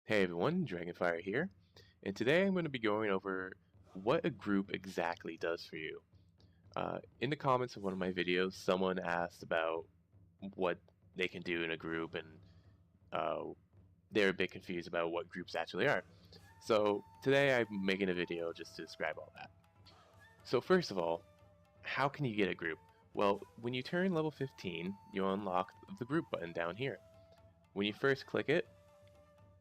Hey everyone, Dragonfire here, and today I'm going to be going over what a group exactly does for you. In the comments of one of my videos, someone asked about what they can do in a group, and uh, they're a bit confused about what groups actually are. So today I'm making a video just to describe all that. So first of all, how can you get a group? Well, when you turn level 15, you'll unlock the group button down here. When you first click it,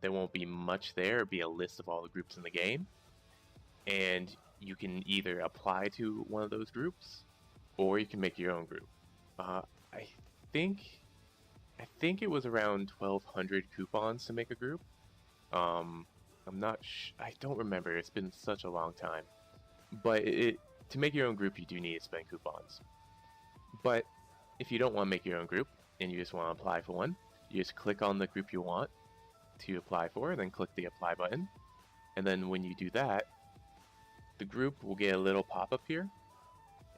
there won't be much there. It'll be a list of all the groups in the game, and you can either apply to one of those groups, or you can make your own group. I think it was around 1,200 coupons to make a group. I'm not. I don't remember. It's been such a long time. But to make your own group, you do need to spend coupons. But if you don't want to make your own group and you just want to apply for one, you just click on the group you want to apply for, then click the apply button, and then when you do that, the group will get a little pop-up here,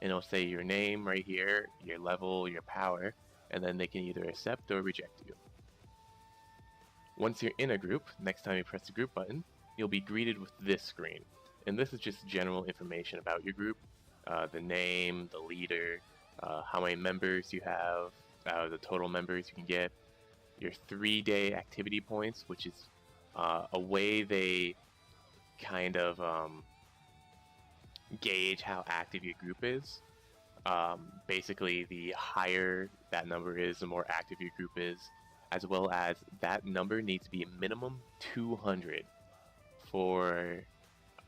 and it'll say your name right here, your level, your power, and then they can either accept or reject you. Once you're in a group, next time you press the group button, you'll be greeted with this screen, and this is just general information about your group, the name, the leader, how many members you have, the total members you can get, your 3-day activity points, which is a way they kind of gauge how active your group is. Basically, the higher that number is, the more active your group is, as well as that number needs to be a minimum 200 for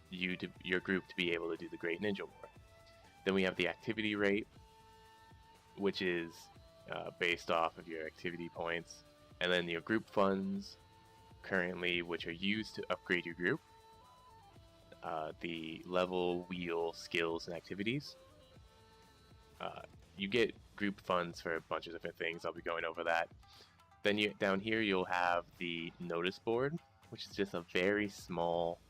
your group to be able to do the Great Ninja War. Then we have the activity rate, which is based off of your activity points. And then your group funds, currently, which are used to upgrade your group. The level, wheel, skills, and activities. You get group funds for a bunch of different things. I'll be going over that. Then down here you'll have the notice board, which is just a very small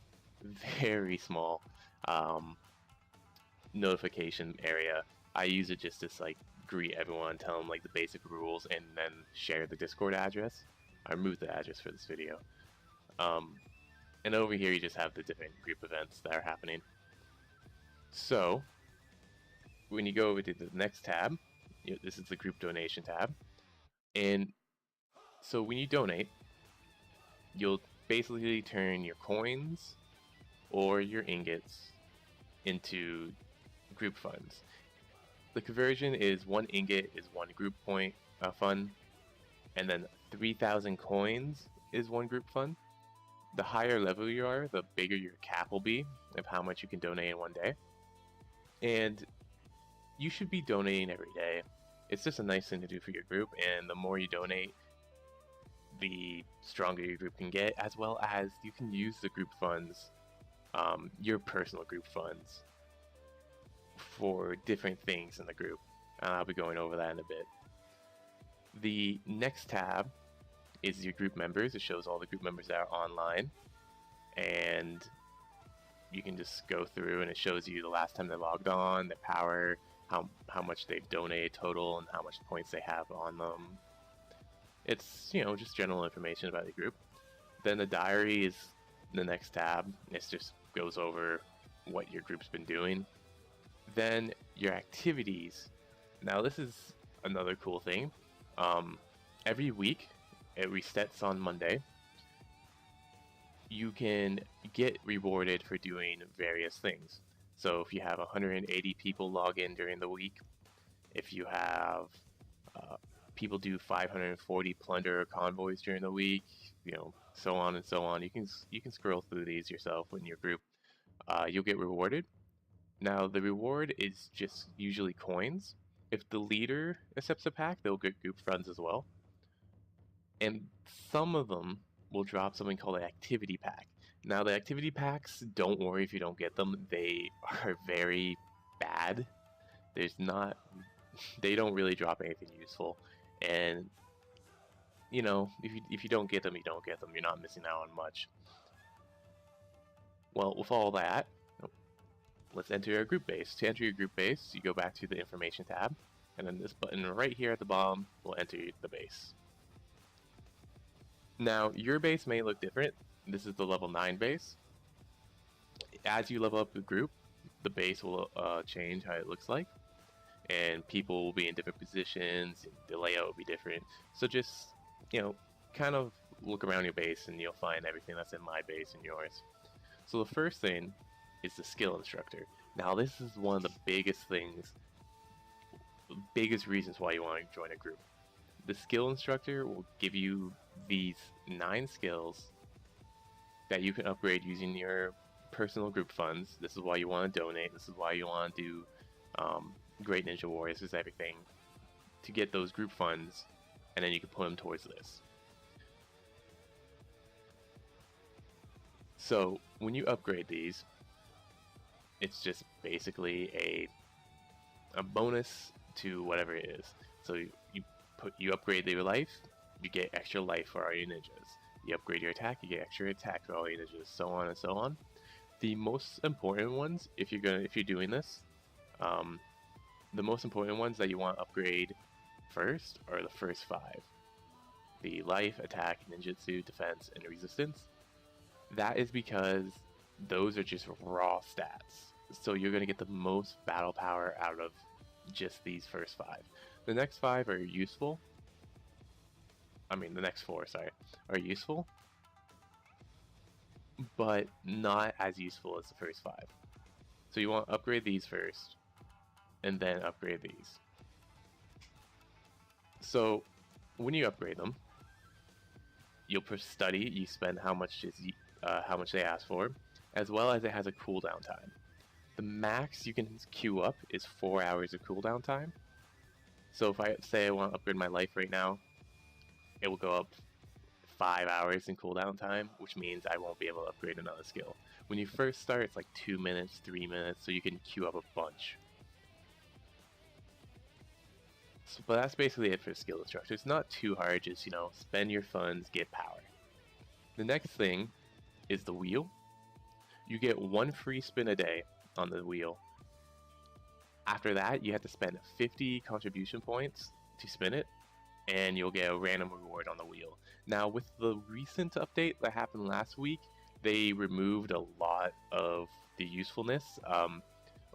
notification area. I use it just to like greet everyone, tell them like the basic rules, and then share the Discord address. I removed the address for this video. And over here you just have the different group events that are happening. So when you go over to the next tab, this is the group donation tab, and so when you donate, you'll basically turn your coins or your ingots into group funds. The conversion is 1 ingot is 1 group point fund, and then 3,000 coins is 1 group fund. The higher level you are, the bigger your cap will be of how much you can donate in one day. And you should be donating every day. It's just a nice thing to do for your group, and the more you donate, the stronger your group can get, as well as you can use the group funds, your personal group funds, for different things in the group. I'll be going over that in a bit. The next tab is your group members. It shows all the group members that are online, and you can just go through and it shows you the last time they logged on, their power, how much they've donated total, and how much points they have on them. It's, just general information about the group. Then the diary is the next tab. It just goes over what your group's been doing. Then your activities. Now this is another cool thing. Every week, it resets on Monday. You can get rewarded for doing various things. So if you have 180 people log in during the week, if you have people do 540 plunder convoys during the week, so on and so on. You can scroll through these yourself in your group. You'll get rewarded. Now, the reward is just usually coins. If the leader accepts a pack, they'll get group funds as well. And some of them will drop something called an activity pack. Now, the activity packs, don't worry if you don't get them. They are very bad. They don't really drop anything useful. And, if you don't get them, you don't get them. You're not missing out on much. Well, with all that, let's enter our group base. To enter your group base, you go back to the information tab, and then this button right here at the bottom will enter the base. Now, your base may look different This is the level 9 base. As you level up the group, the base will change how it looks like, and people will be in different positions, and the layout will be different. So just, you know, kind of look around your base and you'll find everything that's in my base and yours. So the first thing is the skill instructor. Now this is one of the biggest things, biggest reasons why you want to join a group. The skill instructor will give you these 9 skills that you can upgrade using your personal group funds. This is why you want to donate. This is why you want to do Great Ninja Warriors, is everything to get those group funds, and then you can put them towards this. So when you upgrade these, it's just basically a bonus to whatever it is. So you upgrade your life, you get extra life for all your ninjas. You upgrade your attack, you get extra attack for all your ninjas, so on and so on. The most important ones, if you're doing this, the most important ones that you want to upgrade first are the first 5. The life, attack, ninjutsu, defense, and resistance. That is because those are just raw stats. So you're going to get the most battle power out of just these first 5. The next 5 are useful. I mean, the next 4, sorry, are useful, but not as useful as the first 5. So you want to upgrade these first, and then upgrade these. So when you upgrade them, you'll push study. You spend how much they ask for, as well as it has a cooldown time. The max you can queue up is 4 hours of cooldown time. So if I say I want to upgrade my life right now, it will go up 5 hours in cooldown time, which means I won't be able to upgrade another skill. When you first start, it's like 2 minutes, 3 minutes, so you can queue up a bunch. So, but that's basically it for skill instructor. It's not too hard, just, you know, spend your funds, get power. The next thing is the wheel. You get 1 free spin a day on the wheel. After that, you have to spend 50 contribution points to spin it, and you'll get a random reward on the wheel. Now, with the recent update that happened last week, they removed a lot of the usefulness.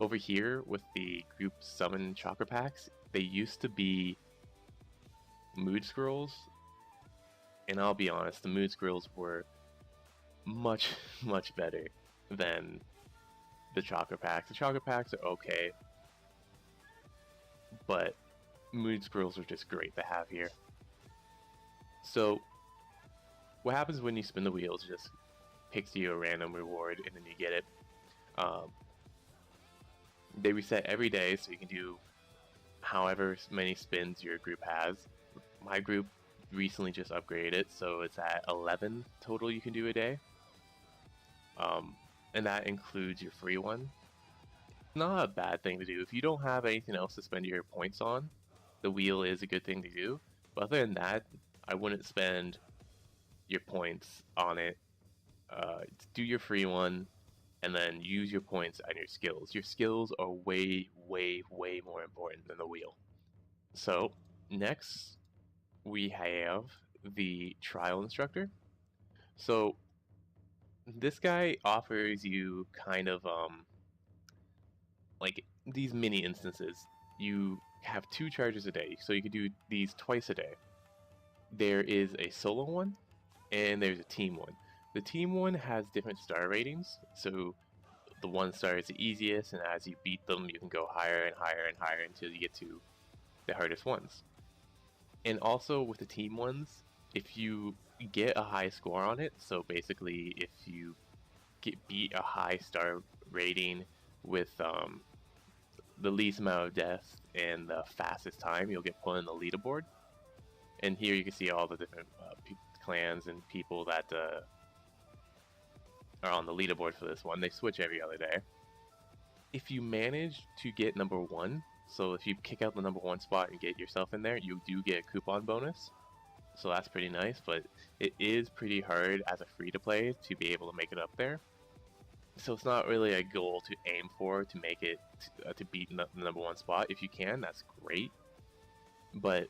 Over here, with the group summon chakra packs, they used to be mood scrolls, and I'll be honest, the mood scrolls were much, much better than the chakra packs. The chakra packs are okay, but mood scrolls are just great to have here. So what happens when you spin the wheels, just picks you a random reward and then you get it. They reset every day, so you can do however many spins your group has. My group recently just upgraded it, so it's at 11 total you can do a day. And that includes your free one. Not a bad thing to do. If you don't have anything else to spend your points on, the wheel is a good thing to do. But other than that, I wouldn't spend your points on it. Do your free one, and then use your points on your skills. Your skills are way, way, way more important than the wheel. So, next, we have the trial instructor. So, this guy offers you kind of, like, these mini instances. You have 2 charges a day, so you can do these twice a day. There is a solo one, and there's a team one. The team one has different star ratings, so the 1 star is the easiest, and as you beat them, you can go higher and higher and higher until you get to the hardest ones. And also with the team ones, if you get a high score on it, so basically if you beat a high star rating with the least amount of deaths and the fastest time, you'll get put on the leaderboard. And here you can see all the different clans and people that are on the leaderboard for this one. They switch every other day. If you manage to get number 1, so if you kick out the number 1 spot and get yourself in there, you do get a coupon bonus. So that's pretty nice, but it is pretty hard as a free-to-play to be able to make it up there. So it's not really a goal to aim for, to make it, to beat the number 1 spot. If you can, that's great. But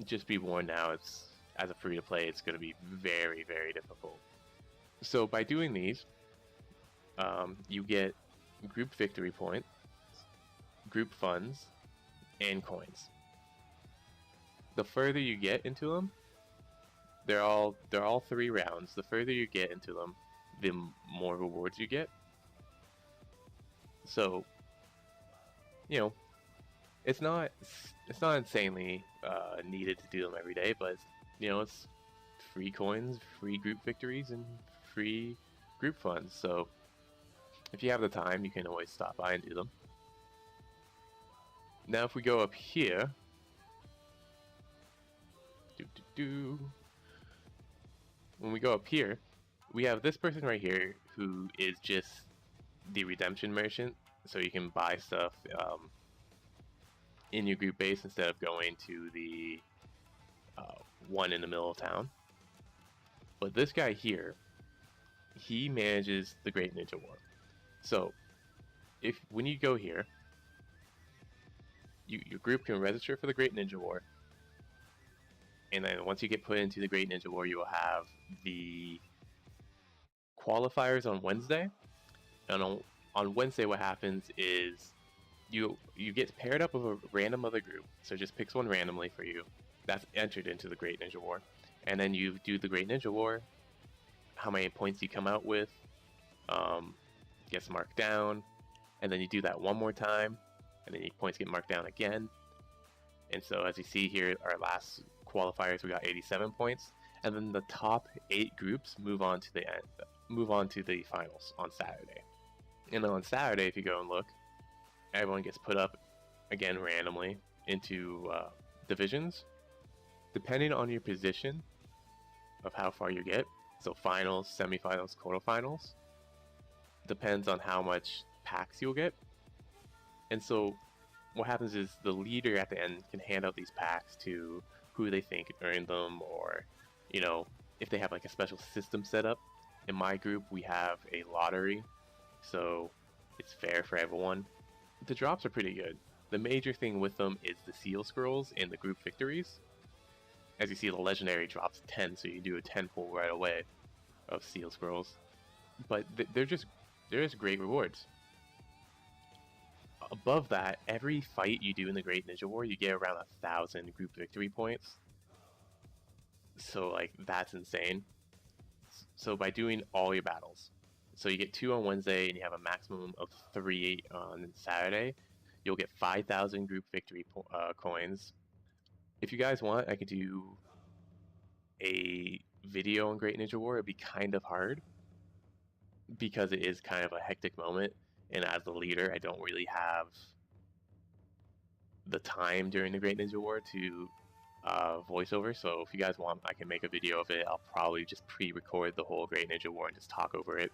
just be warned now, it's, as a free-to-play, it's going to be very, very difficult. So by doing these, you get group victory points, group funds, and coins. The further you get into them, they're all 3 rounds. The further you get into them, the more rewards you get. So, you know, it's not insanely needed to do them every day, but it's free coins, free group victories, and free group funds. So if you have the time, you can always stop by and do them. Now if we go up here, when we go up here, we have this person right here who is just the redemption merchant, so you can buy stuff in your group base instead of going to the one in the middle of town. But this guy here, he manages the Great Ninja War. So when you go here, your group can register for the Great Ninja War, and then once you get put into the Great Ninja War, you will have the qualifiers on Wednesday. And on Wednesday, what happens is you get paired up with a random other group, so it just picks one randomly for you. That's entered into the Great Ninja War. And then you do the Great Ninja War, how many points you come out with gets marked down, and then you do that one more time, and then your points get marked down again. And so as you see here, our last qualifiers, we got 87 points, and then the top 8 groups move on to the finals on Saturday. And then on Saturday, if you go and look, everyone gets put up again randomly into divisions, depending on your position of how far you get. So finals, semifinals, quarterfinals, depends on how much packs you'll get. And so what happens is the leader at the end can hand out these packs to who they think earned them, or if they have like a special system set up. In my group, we have a lottery, so it's fair for everyone. The drops are pretty good. The major thing with them is the seal scrolls and the group victories. As you see, the legendary drops 10, so you do a 10 pull right away of seal scrolls. But they're just great rewards. Above that, every fight you do in the Great Ninja War, you get around 1,000 group victory points. So like, that's insane. So by doing all your battles, so you get 2 on Wednesday and you have a maximum of 3 on Saturday, you'll get 5,000 group victory coins. If you guys want, I could do a video on Great Ninja War. It'd be kind of hard because it is kind of a hectic moment, and as the leader, I don't really have the time during the Great Ninja War to voiceover. So if you guys want, I can make a video of it. I'll probably just pre-record the whole Great Ninja War and just talk over it.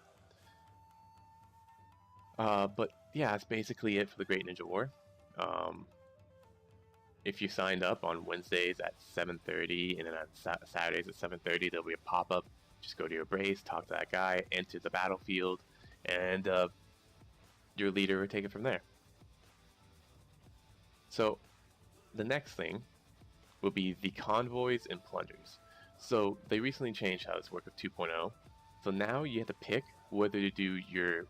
But yeah, that's basically it for the Great Ninja War. If you signed up on Wednesdays at 7:30 and then on Saturdays at 7:30, there'll be a pop-up. Just go to your base, talk to that guy, enter the battlefield, and your leader will take it from there. So the next thing will be the convoys and plungers. So they recently changed how this works with 2.0. So now you have to pick whether to do your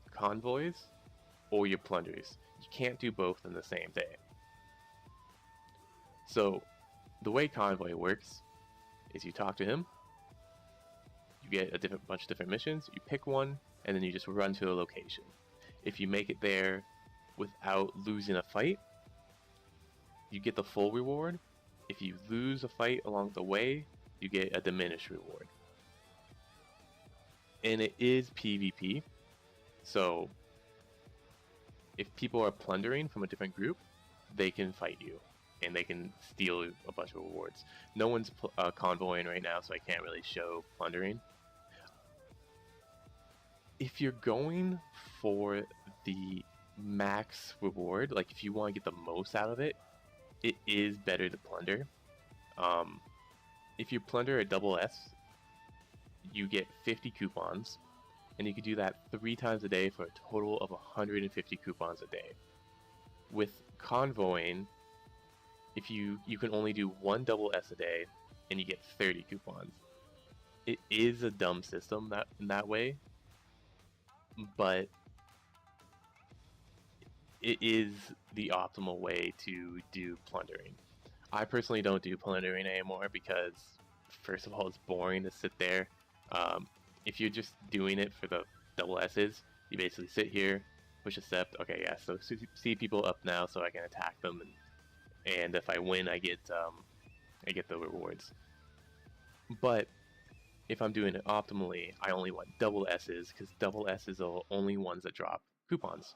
convoys or your plungers. You can't do both in the same day. So the way convoy works is you talk to him, you get a bunch of different missions, you pick one, and then you just run to a location. If you make it there without losing a fight, you get the full reward. If you lose a fight along the way, you get a diminished reward. And it is PvP, so if people are plundering from a different group, they can fight you and they can steal a bunch of rewards. No one's convoying right now, so I can't really show plundering. If you're going for the max reward, like if you want to get the most out of it, it is better to plunder. If you plunder a double S, you get 50 coupons, and you can do that 3 times a day for a total of 150 coupons a day. With convoying, if you can only do 1 double S a day, and you get 30 coupons. it is a dumb system that in that way, but it is the optimal way to do plundering. I personally don't do plundering anymore because, first of all, it's boring to sit there. If you're just doing it for the double S's, you basically sit here, push a step. Okay, yeah. So see people up now, so I can attack them, and if I win, I get the rewards. But if I'm doing it optimally, I only want double S's because double S's are the only ones that drop coupons.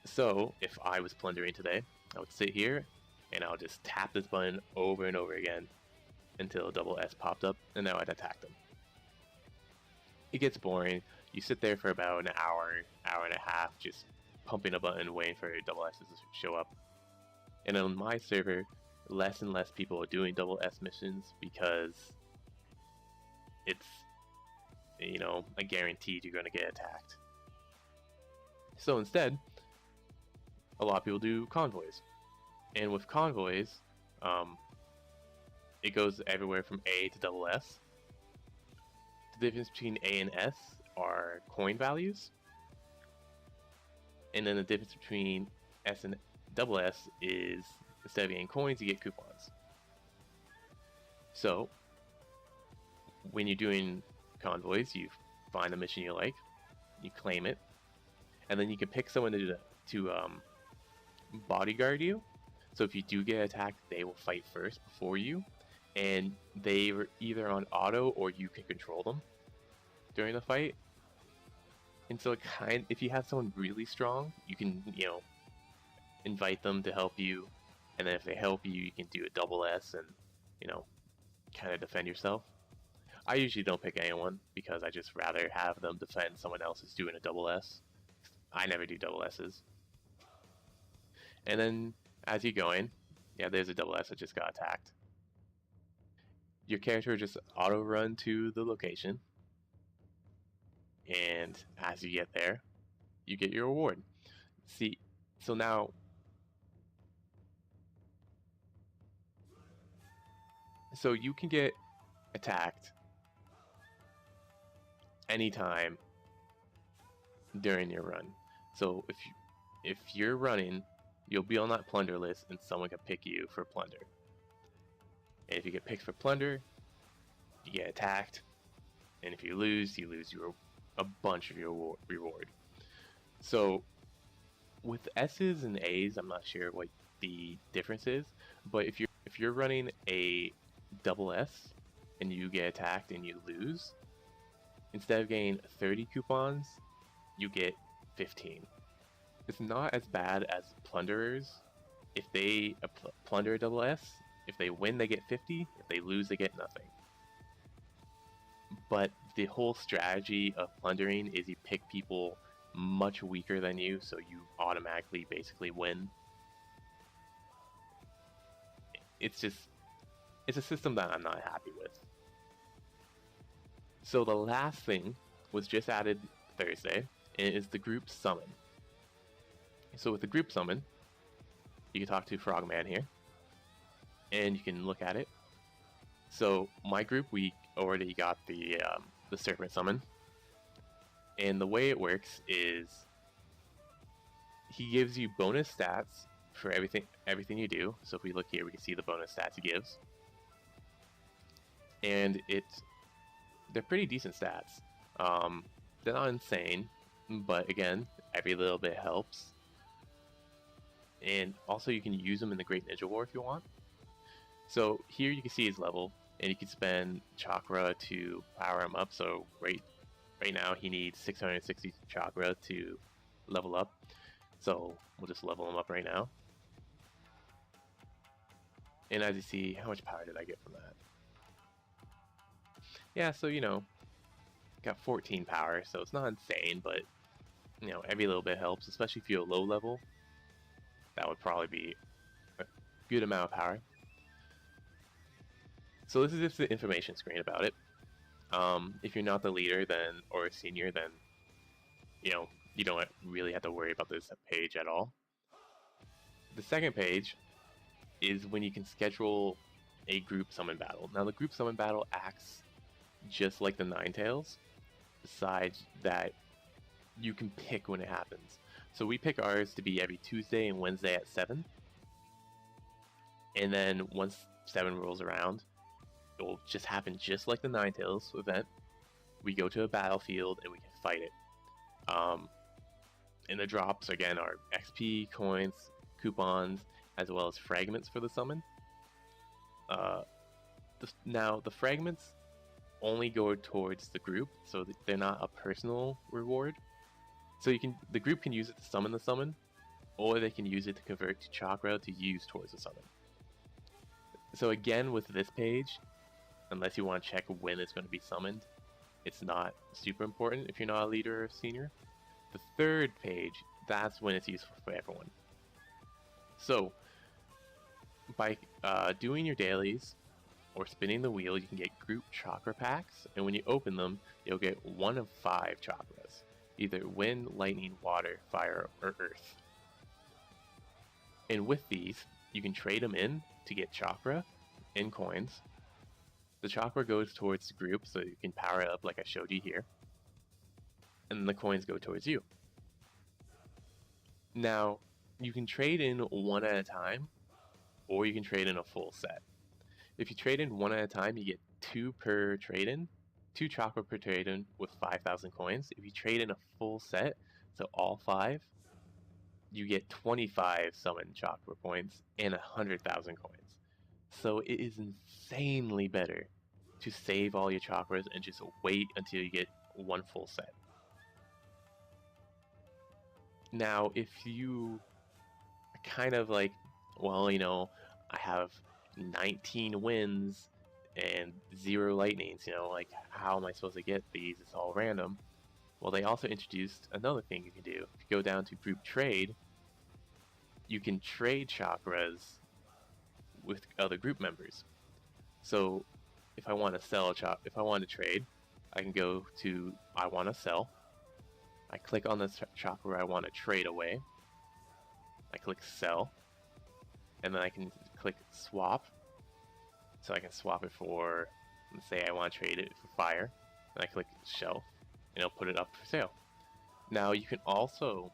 So if I was plundering today, I would sit here and I'll just tap this button over and over again until a double S popped up, and now I'd attack them. It gets boring. You sit there for about an hour, hour and a half, just pumping a button, waiting for double S's to show up. And on my server, less and less people are doing double S missions because it's, you know, a guaranteed you're going to get attacked. So instead, a lot of people do convoys. And with convoys, it goes everywhere from A to double S. The difference between A and S are coin values. And then the difference between S and double S is instead of getting coins, you get coupons. So when you're doing convoys, you find a mission you like, you claim it, and then you can pick someone to bodyguard you. So if you do get attacked, they will fight first before you, and they are either on auto or you can control them during the fight. And so if you have someone really strong, you can, you know, invite them to help you, and then if they help you, you can do a double S and, you know, kind of defend yourself. I usually don't pick anyone because I just rather have them defend someone else who's doing a double S. I never do double S's. And then as you're going, yeah, there's a double S that just got attacked. Your character just auto run to the location, and as you get there, you get your reward. See, so now you can get attacked anytime during your run. So if you're running, you'll be on that plunder list and someone can pick you for plunder. And if you get picked for plunder, you get attacked. And if you lose a bunch of your reward. So with S's and A's, I'm not sure what the difference is, but if you're running a double S and you get attacked and you lose, instead of getting 30 coupons, you get 15. It's not as bad as plunderers. If they plunder a double S, if they win, they get 50. If they lose, they get nothing. But the whole strategy of plundering is you pick people much weaker than you, so you automatically basically win. It's a system that I'm not happy with. So the last thing was just added Thursday, and it is the group summon. So with the group summon, you can talk to Frogman here, and you can look at it. So my group, we already got the serpent summon, and the way it works is he gives you bonus stats for everything you do. So if we look here, we can see the bonus stats he gives, and they're pretty decent stats. They're not insane, but again, every little bit helps. And also you can use them in the Great Ninja War if you want. So here you can see his level, and you can spend chakra to power him up. So right now he needs 660 chakra to level up. So we'll just level him up right now. And as you see, how much power did I get from that? Yeah, so you know, got 14 power, so it's not insane, but you know, every little bit helps, especially if you're low level. That would probably be a good amount of power. So this is just the information screen about it. If you're not the leader or a senior, then you know, you don't really have to worry about this page at all. The second page is when you can schedule a group summon battle. Now the group summon battle acts just like the Ninetales, besides that you can pick when it happens. So we pick ours to be every Tuesday and Wednesday at 7. And then once 7 rolls around, it will just happen just like the Ninetales event. We go to a battlefield and we can fight it. And the drops, again, are XP, coins, coupons, as well as fragments for the summon. Now, the fragments only go towards the group, so they're not a personal reward. So the group can use it to summon the summon, or they can use it to convert to chakra to use towards the summon. So again, with this page, unless you want to check when it's going to be summoned, it's not super important if you're not a leader or senior. The third page, that's when it's useful for everyone. So, by doing your dailies or spinning the wheel, you can get group chakra packs, and when you open them, you'll get 1 of 5 chakras, either wind, lightning, water, fire, or earth. And with these, you can trade them in to get chakra and coins. The chakra goes towards the group, so you can power it up like I showed you here. And the coins go towards you. Now, you can trade in 1 at a time, or you can trade in a full set. If you trade in 1 at a time, you get 2 per trade-in, 2 chakra per trade-in with 5,000 coins. If you trade in a full set, so all 5, you get 25 summon chakra points and 100,000 coins. So it is insanely better to save all your chakras and just wait until you get 1 full set. Now, if you are kind of like, well, you know, I have 19 wins and 0 lightnings, you know, like, how am I supposed to get these? It's all random. Well, they also introduced another thing you can do. If you go down to group trade, you can trade chakras with other group members. So if I want to sell if I want to trade, I can go to I want to sell. I click on the chakra I want to trade away. I click sell, and then I can click swap. So I can swap it for, let's say I want to trade it for fire, and I click shelf, and it'll put it up for sale. Now you can also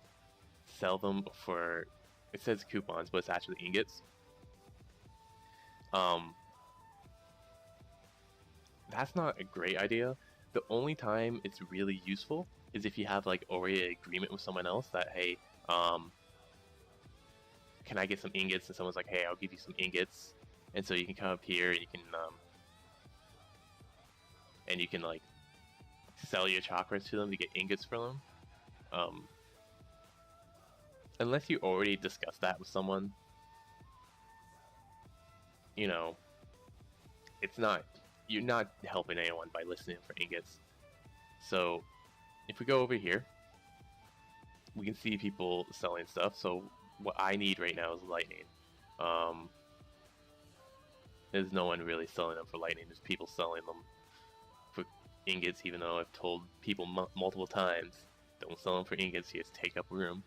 sell them for, it says coupons, but it's actually ingots. That's not a great idea. The only time it's really useful is if you have like already an agreement with someone else that, hey, can I get some ingots? And someone's like, hey, I'll give you some ingots. And so you can come up here and you can like sell your chakras to them to get ingots from them. Unless you already discussed that with someone, you know, you're not helping anyone by listening for ingots. So if we go over here, we can see people selling stuff. So what I need right now is lightning. There's no one really selling them for lightning. There's people selling them for ingots, even though I've told people multiple times, don't sell them for ingots, you just take up room.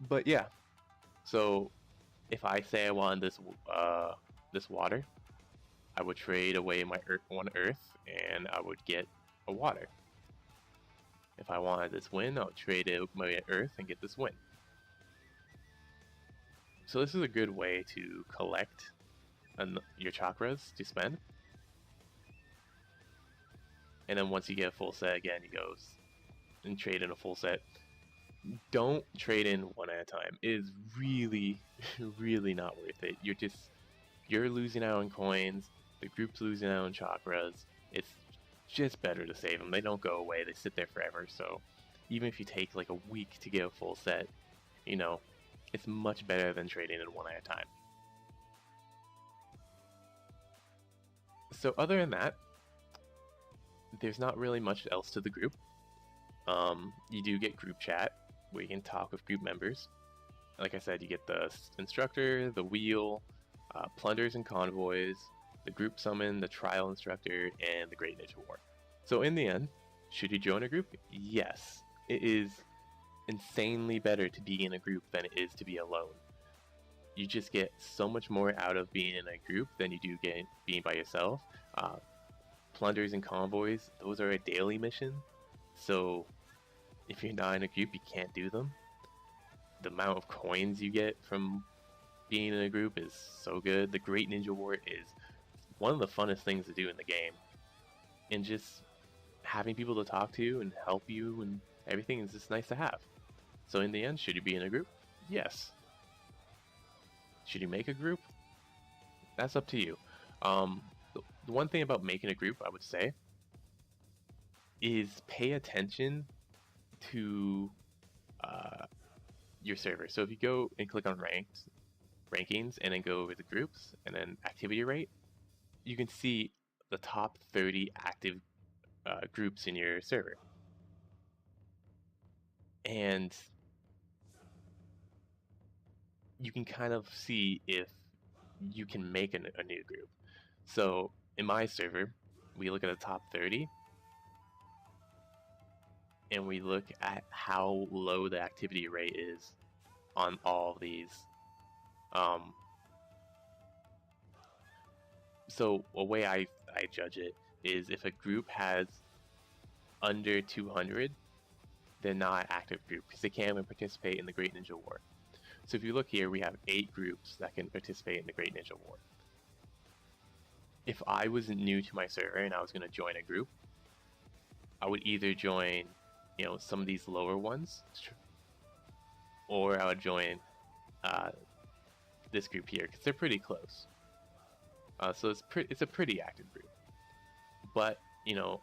But yeah, so if I say I want this water, I would trade away my 1 earth, and I would get a water. If I wanted this wind, I'll trade my earth and get this wind. So this is a good way to collect your chakras to spend. And then once you get a full set, again, you go and trade in a full set. Don't trade in 1 at a time. It is really, really not worth it. You're losing out on coins. The group's losing out on chakras. It's just better to save them. They don't go away. They sit there forever. So even if you take like a week to get a full set, you know, it's much better than trading in 1 at a time. So other than that, there's not really much else to the group. You do get group chat, where you can talk with group members. Like I said, you get the instructor, the wheel, plunders and convoys, the group summon, the trial instructor, and the Great Ninja War. So in the end, should you join a group? Yes. It is insanely better to be in a group than it is to be alone. you just get so much more out of being in a group than you do being by yourself. Plunders and convoys, those are a daily mission, so if you're not in a group, you can't do them. The amount of coins you get from being in a group is so good. The Great Ninja War is one of the funnest things to do in the game, and just having people to talk to and help you and everything is just nice to have. So in the end, should you be in a group? Yes. Should you make a group? That's up to you. The one thing about making a group, I would say, is pay attention to your server. So if you go and click on rankings and then go over the groups and then activity rate, you can see the top 30 active groups in your server. And you can kind of see if you can make a new group. So in my server, we look at the top 30 and we look at how low the activity rate is on all of these. So a way I judge it is if a group has under 200, they're not an active group because they can't even participate in the Great Ninja War. So if you look here, we have 8 groups that can participate in the Great Ninja War. If I was new to my server and I was going to join a group, I would either join, some of these lower ones, or I would join this group here because they're pretty close. So it's a pretty active group. But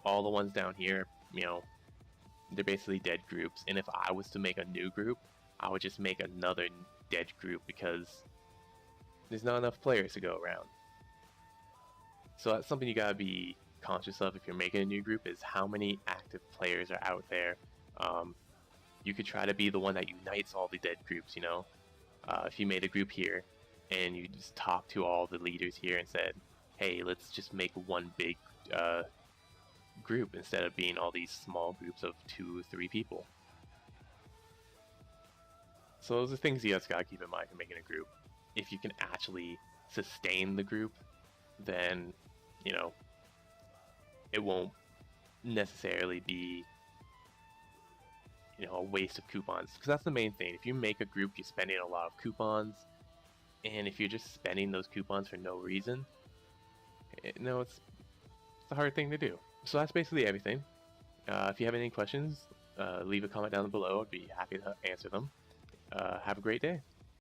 all the ones down here, they're basically dead groups. And if I was to make a new group, I would just make another dead group because there's not enough players to go around. So that's something you gotta be conscious of if you're making a new group, is how many active players are out there. You could try to be the one that unites all the dead groups, if you made a group here and you just talked to all the leaders here and said, hey, let's just make one big group instead of being all these small groups of 2 or 3 people. So those are things you guys gotta keep in mind when making a group. If you can actually sustain the group, then it won't necessarily be a waste of coupons, because that's the main thing. If you make a group, you're spending a lot of coupons, and if you're just spending those coupons for no reason, it's a hard thing to do. So that's basically everything. If you have any questions, leave a comment down below. I'd be happy to answer them. Have a great day.